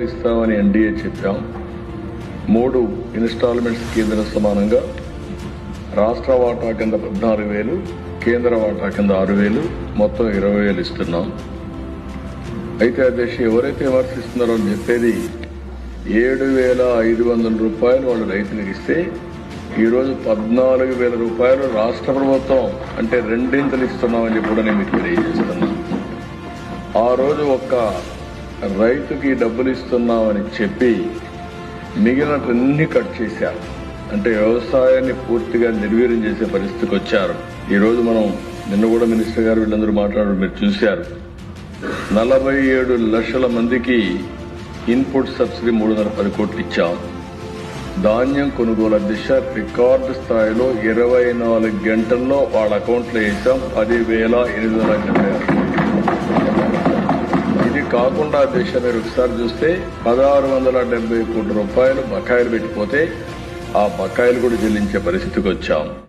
ఇస్తామని ఎన్డీఏ చెప్పాం. 3 ఇన్స్టాల్మెంట్స్ కేంద్ర సమానంగా రాష్ట్ర వాటా కింద 14,000, కేంద్ర వాటా కింద 6,000, మొత్తం 20,000 ఇస్తున్నాం. అయితే అధ్యక్ష ఎవరైతే విమర్శిస్తున్నారో అని చెప్పేది 7,500 రూపాయలు వాళ్ళు రైతులకు ఇస్తే ఈరోజు 14,000 రూపాయలు రాష్ట్ర ప్రభుత్వం అంటే 2 ఇస్తున్నామని చెప్పి కూడా నేను మీకు తెలియజేస్తున్నా. ఆ రోజు ఒక్క రైతుకి డబ్బులు ఇస్తున్నామని చెప్పి మిగిలినన్ని కట్ చేశారు. అంటే వ్యవసాయాన్ని పూర్తిగా నిర్వీర్యం చేసే పరిస్థితికి వచ్చారు. ఈరోజు మనం నిన్న కూడా మినిస్టర్ గారు వీళ్ళందరూ మాట్లాడడం మీరు చూశారు. 47 లక్షల మందికి ఇన్పుట్ సబ్సిడీ 310 కోట్లు ఇచ్చాం. ధాన్యం కొనుగోలు దిశ రికార్డు స్థాయిలో 24 గంటల్లో వాళ్ళ అకౌంట్లో వేసాం. 10,876 ఇది కాకుండా దిశ మీరు ఒకసారి చూస్తే 1,670 కోట్ల రూపాయలు బకాయిలు పెట్టిపోతే ఆ బకాయిలు కూడా చెల్లించే పరిస్థితికి వచ్చాం.